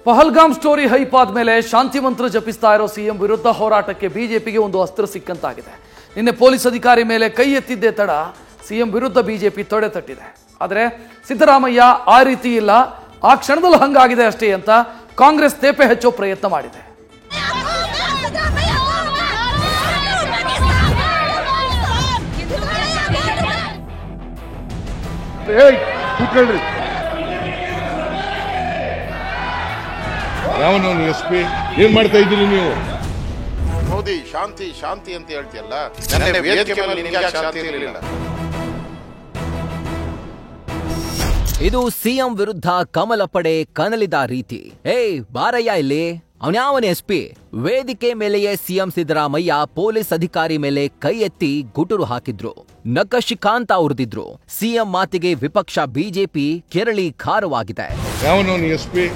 Pahalgam story hype ಆದ್ಮೇಲೆ ಶಾಂತಿ ಮಂತ್ರ ಜಪಿಸ್ತಾ ಇರೋ ಸಿಎಂ ವಿರುದ್ಧ ಹೋರಾಟಕ್ಕೆ ಬಿಜೆಪಿಗೆ ಒಂದು ಅಸ್ತ್ರ ಸಿಕ್ಕಂತಾಗಿದೆ. ನಿನ್ನೆ ಪೊಲೀಸ್ ಅಧಿಕಾರಿ ಮೇಲೆ ಕೈ ಎತ್ತಿದ್ದೇ ತಡ ಸಿಎಂ ವಿರುದ್ಧ ಬಿಜೆಪಿ ತೊಡೆ ತಟ್ಟಿದೆ. ಆದರೆ ಸಿದ್ದರಾಮಯ್ಯ ಆ ರೀತಿ ಇಲ್ಲ, ಆ ಕ್ಷಣದಲ್ಲಿ ಹಂಗಾಗಿದೆ ಅಷ್ಟೇ ಅಂತ ಕಾಂಗ್ರೆಸ್ ತೇಪೆ ಹಚ್ಚೋ ಪ್ರಯತ್ನ ಮಾಡಿದೆ. ರಾಮನವನಿ ಎಸ್ಪಿ ಏನ್ ಮಾಡ್ತಾ ಇದ್ದೀರಿ ನೀವು? ಮೋದಿ ಶಾಂತಿ ಶಾಂತಿ ಅಂತ ಹೇಳ್ತೀಯಲ್ಲ, ನನ್ನ ವೇದಿಕೆ ಮೇಲೆ ನಿನಗೆ ಶಾಂತಿ ಇರಲಿಲ್ಲ. ಇದು ಸಿಎಂ ವಿರುದ್ಧ ಕಮಲ ಪಡೆ ಕನಲಿದ ರೀತಿ. ಬಾರಯ್ಯ ಇಲ್ಲಿ, ಅವನ್ಯಾವನ ಎಸ್ಪಿ? ವೇದಿಕೆ ಮೇಲೆಯೇ ಸಿಎಂ ಸಿದ್ದರಾಮಯ್ಯ ಪೊಲೀಸ್ ಅಧಿಕಾರಿ ಮೇಲೆ ಕೈ ಎತ್ತಿ ಗುಟುರು ಹಾಕಿದ್ರು, ನಖಶಿಖಾಂತ ಉರಿದಿದ್ರು. ಸಿಎಂ ಮಾತಿಗೆ ವಿಪಕ್ಷ ಬಿಜೆಪಿ ಕೆರಳಿ ಖಾರವಾಗಿದೆ. ರಾಮನವನಿ ಎಸ್ಪಿ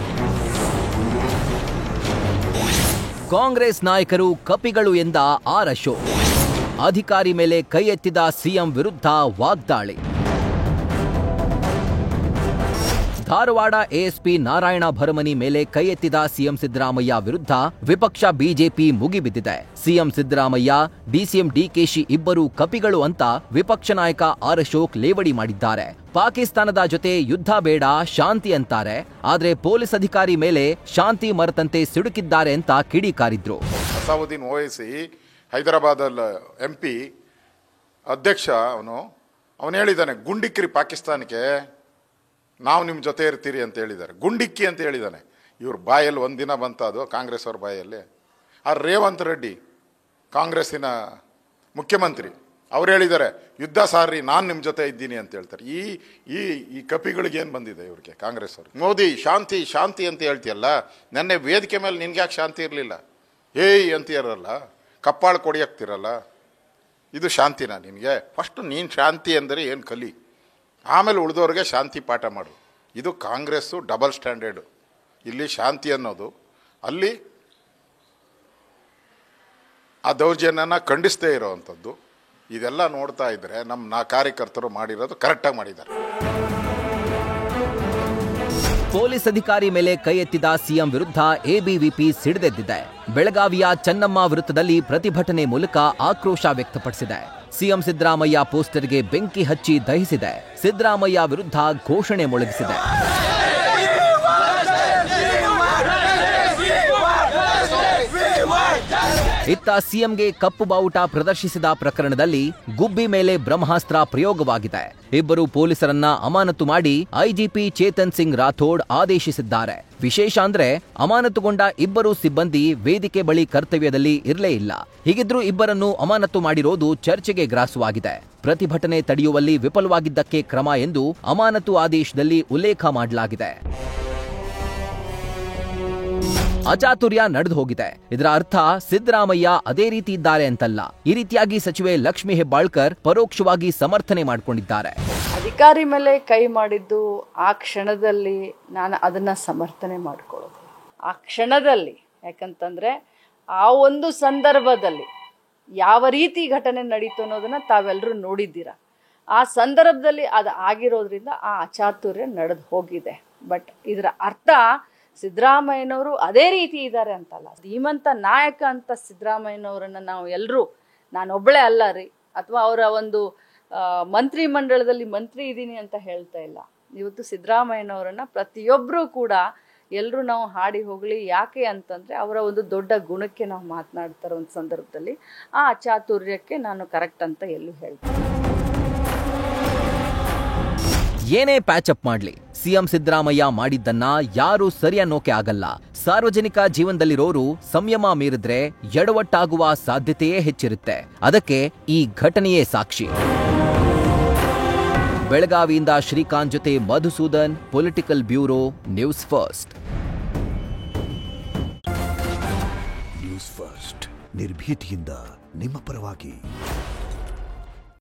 ಕಾಂಗ್ರೆಸ್ ನಾಯಕರು ಕಪಿಗಳು ಎಂದ ಆರ್ ಅಶೋಕ್. ಅಧಿಕಾರಿ ಮೇಲೆ ಕೈ ಎತ್ತಿದ ಸಿಎಂ ವಿರುದ್ಧ ವಾಗ್ದಾಳಿ. ಧಾರವಾಡ ಎಎಸ್ಪಿ ನಾರಾಯಣ ಭರಮನಿ ಮೇಲೆ ಕೈ ಎತ್ತಿದ ಸಿಎಂ ಸಿದ್ದರಾಮಯ್ಯ ವಿರುದ್ಧ ವಿಪಕ್ಷ ಬಿಜೆಪಿ ಮುಗಿಬಿದ್ದಿದೆ. ಸಿಎಂ ಸಿದ್ದರಾಮಯ್ಯ, ಡಿಸಿಎಂ ಡಿಕೆಶಿ ಇಬ್ಬರು ಕಪಿಗಳು ಅಂತ ವಿಪಕ್ಷ ನಾಯಕ ಆರ್ ಅಶೋಕ್ ಲೇವಡಿ ಮಾಡಿದ್ದಾರೆ. ಪಾಕಿಸ್ತಾನದ ಜೊತೆ ಯುದ್ಧ ಬೇಡ, ಶಾಂತಿ ಅಂತಾರೆ. ಆದ್ರೆ ಪೊಲೀಸ್ ಅಧಿಕಾರಿ ಮೇಲೆ ಶಾಂತಿ ಮರೆತಂತೆ ಸಿಡುಕಿದ್ದಾರೆ ಅಂತ ಕಿಡಿಕಾರಿದ್ರು. ಅಸಾವುದ್ದೀನ್ ಓವೈಸಿ ಹೈದರಾಬಾದ್ MP ಅಧ್ಯಕ್ಷ ಅವನು ಹೇಳಿದ್ದಾನೆ, ಗುಂಡಿಕ್ಕಿರಿ ಪಾಕಿಸ್ತಾನಕ್ಕೆ, ನಾವು ನಿಮ್ಮ ಜೊತೆ ಇರ್ತೀರಿ ಅಂತ ಹೇಳಿದ್ದಾರೆ. ಗುಂಡಿಕ್ಕಿ ಅಂತ ಹೇಳಿದ್ದಾನೆ. ಇವ್ರ ಬಾಯಲ್ಲಿ ಒಂದಿನ ಬಂತದು, ಕಾಂಗ್ರೆಸ್ ಅವ್ರ ಬಾಯಲ್ಲಿ. ಆ ರೇವಂತ್ ರೆಡ್ಡಿ ಕಾಂಗ್ರೆಸ್ಸಿನ ಮುಖ್ಯಮಂತ್ರಿ, ಅವ್ರು ಹೇಳಿದ್ದಾರೆ, ಯುದ್ಧ ಸಾರಿ, ನಾನು ನಿಮ್ಮ ಜೊತೆ ಇದ್ದೀನಿ ಅಂತ ಹೇಳ್ತಾರೆ. ಈ ಕಪಿಗಳಿಗೆ ಏನು ಬಂದಿದೆ ಇವ್ರಿಗೆ ಕಾಂಗ್ರೆಸ್ ಅವ್ರಿಗೆ? ಮೋದಿ ಶಾಂತಿ ಶಾಂತಿ ಅಂತ ಹೇಳ್ತೀಯಲ್ಲ, ನೆನ್ನೆ ವೇದಿಕೆ ಮೇಲೆ ನಿನ್ಗೆ ಯಾಕೆ ಶಾಂತಿ ಇರಲಿಲ್ಲ? ಅಂತೀರಲ್ಲ, ಕಪ್ಪಾಳು ಕೊಡಿಯಾಗ್ತಿರಲ್ಲ, ಇದು ಶಾಂತಿನ ನಿನಗೆ? ಫಸ್ಟ್ ನೀನು ಶಾಂತಿ ಅಂದರೆ ಏನು ಕಲಿ, ಆಮೇಲೆ ಉಳಿದವ್ರಿಗೆ ಶಾಂತಿ ಪಾಠ ಮಾಡು. ಇದು ಕಾಂಗ್ರೆಸ್ಸು ಡಬಲ್ ಸ್ಟ್ಯಾಂಡರ್ಡು. ಇಲ್ಲಿ ಶಾಂತಿ ಅನ್ನೋದು, ಅಲ್ಲಿ ಆ ದೌರ್ಜನ್ಯನ ಖಂಡಿಸದೇ ಇರೋವಂಥದ್ದು. ಇದೆಲ್ಲ ನೋಡ್ತಾ ಇದ್ರೆ ನಮ್ಮ ಕಾರ್ಯಕರ್ತರು ಮಾಡಿರೋದು ಕರೆಕ್ಟಾಗಿ ಮಾಡಿದ್ದಾರೆ. ಪೊಲೀಸ್ ಅಧಿಕಾರಿ ಮೇಲೆ ಕೈ ಎತ್ತಿದ ಸಿಎಂ ವಿರುದ್ಧ ಎಬಿವಿಪಿ ಸಿಡಿದೆದ್ದಿದೆ. ಬೆಳಗಾವಿಯ ಚೆನ್ನಮ್ಮ ವೃತ್ತದಲ್ಲಿ ಪ್ರತಿಭಟನೆ ಮೂಲಕ ಆಕ್ರೋಶ ವ್ಯಕ್ತಪಡಿಸಿದೆ. ಸಿಎಂ ಸಿದ್ದರಾಮಯ್ಯ ಪೋಸ್ಟರ್ಗೆ ಬೆಂಕಿ ಹಚ್ಚಿ ದಹಿಸಿದೆ. ಸಿದ್ದರಾಮಯ್ಯ ವಿರುದ್ಧ ಘೋಷಣೆ ಮೊಳಗಿಸಿದೆ. ಇತ್ತ ಸಿಎಂಗೆ ಕಪ್ಪು ಬಾವುಟ ಪ್ರದರ್ಶಿಸಿದ ಪ್ರಕರಣದಲ್ಲಿ ಗುಬ್ಬಿ ಮೇಲೆ ಬ್ರಹ್ಮಾಸ್ತ್ರ ಪ್ರಯೋಗವಾಗಿದೆ. ಇಬ್ಬರು ಪೊಲೀಸರನ್ನ ಅಮಾನತು ಮಾಡಿ ಐಜಿಪಿ ಚೇತನ್ ಸಿಂಗ್ ರಾಥೋಡ್ ಆದೇಶಿಸಿದ್ದಾರೆ. ವಿಶೇಷ ಅಂದ್ರೆ ಅಮಾನತುಗೊಂಡ ಇಬ್ಬರು ಸಿಬ್ಬಂದಿ ವೇದಿಕೆ ಬಳಿ ಕರ್ತವ್ಯದಲ್ಲಿ ಇರಲೇ ಇಲ್ಲ. ಹೀಗಿದ್ರೂ ಇಬ್ಬರನ್ನು ಅಮಾನತು ಮಾಡಿರೋದು ಚರ್ಚೆಗೆ ಗ್ರಾಸವಾಗಿದೆ. ಪ್ರತಿಭಟನೆ ತಡೆಯುವಲ್ಲಿ ವಿಫಲವಾಗಿದ್ದಕ್ಕೆ ಕ್ರಮ ಎಂದು ಅಮಾನತು ಆದೇಶದಲ್ಲಿ ಉಲ್ಲೇಖ ಮಾಡಲಾಗಿದೆ. ಅಚಾತುರ್ಯ ನಡೆದು ಹೋಗಿದೆ. ಇದರ ಅರ್ಥ ಸಿದ್ದರಾಮಯ್ಯ ಅದೇ ರೀತಿ ಇದ್ದಾರೆ ಅಂತಲ್ಲ. ಈ ರೀತಿಯಾಗಿ ಸಚಿವೆ ಲಕ್ಷ್ಮಿ ಹೆಬ್ಬಾಳ್ಕರ್ ಪರೋಕ್ಷವಾಗಿ ಸಮರ್ಥನೆ ಮಾಡಿಕೊಂಡಿದ್ದಾರೆ. ಅಧಿಕಾರಿ ಮೇಲೆ ಕೈ ಮಾಡಿದ್ದು ಆ ಕ್ಷಣದಲ್ಲಿ ನಾನು ಅದನ್ನ ಸಮರ್ಥನೆ ಮಾಡ್ಕೊಳ್ಳೋದು. ಆ ಕ್ಷಣದಲ್ಲಿ, ಯಾಕಂತಂದ್ರೆ ಆ ಒಂದು ಸಂದರ್ಭದಲ್ಲಿ ಯಾವ ರೀತಿ ಘಟನೆ ನಡೀತು ಅನ್ನೋದನ್ನ ತಾವೆಲ್ಲರೂ ನೋಡಿದ್ದೀರಾ. ಆ ಸಂದರ್ಭದಲ್ಲಿ ಅದು ಆಗಿರೋದ್ರಿಂದ ಆ ಅಚಾತುರ್ಯ ನಡೆದು ಹೋಗಿದೆ. ಬಟ್ ಇದರ ಅರ್ಥ ಸಿದ್ದರಾಮಯ್ಯನವರು ಅದೇ ರೀತಿ ಇದ್ದಾರೆ ಅಂತಲ್ಲ. ಧೀಮಂತ ನಾಯಕ ಅಂತ ಸಿದ್ದರಾಮಯ್ಯನವರನ್ನ ನಾವು ಎಲ್ಲರೂ, ನಾನೊಬ್ಬಳೇ ಅಲ್ಲ ರೀ, ಅಥವಾ ಅವರ ಒಂದು ಮಂತ್ರಿ ಮಂಡಳದಲ್ಲಿ ಮಂತ್ರಿ ಇದ್ದೀನಿ ಅಂತ ಹೇಳ್ತಾ ಇಲ್ಲ. ಇವತ್ತು ಸಿದ್ದರಾಮಯ್ಯನವರನ್ನ ಪ್ರತಿಯೊಬ್ಬರೂ ಕೂಡ ಎಲ್ಲರೂ ನಾವು ಹಾಡಿ ಹೋಗಲಿ. ಯಾಕೆ ಅಂತಂದರೆ ಅವರ ಒಂದು ದೊಡ್ಡ ಗುಣಕ್ಕೆ ನಾವು ಮಾತನಾಡ್ತಾರೋ ಒಂದು ಸಂದರ್ಭದಲ್ಲಿ ಆ ಅಚಾತುರ್ಯಕ್ಕೆ ನಾನು ಕರೆಕ್ಟ್ ಅಂತ ಎಲ್ಲೂ ಹೇಳ್ತೀನಿ. ಏನೇ ಪ್ಯಾಚಪ್ ಮಾಡ್ಲಿ, ಸಿಎಂ ಸಿದ್ದರಾಮಯ್ಯ ಮಾಡಿದ್ದನ್ನ ಯಾರೂ ಸರಿ ಅನ್ನೋಕೆ ಆಗಲ್ಲ. ಸಾರ್ವಜನಿಕ ಜೀವನದಲ್ಲಿರೋರು ಸಂಯಮ ಮೀರಿದ್ರೆ ಎಡವಟ್ಟಾಗುವ ಸಾಧ್ಯತೆಯೇ ಹೆಚ್ಚಿರುತ್ತೆ. ಅದಕ್ಕೆ ಈ ಘಟನೆಯೇ ಸಾಕ್ಷಿ. ಬೆಳಗಾವಿಯಿಂದ ಶ್ರೀಕಾಂತ್ ಜೊತೆ Madhusudan, political bureau, news first. News first ನಿರ್ಭೀತಿಯಿಂದ ನಿಮ್ಮ ಪರವಾಗಿ.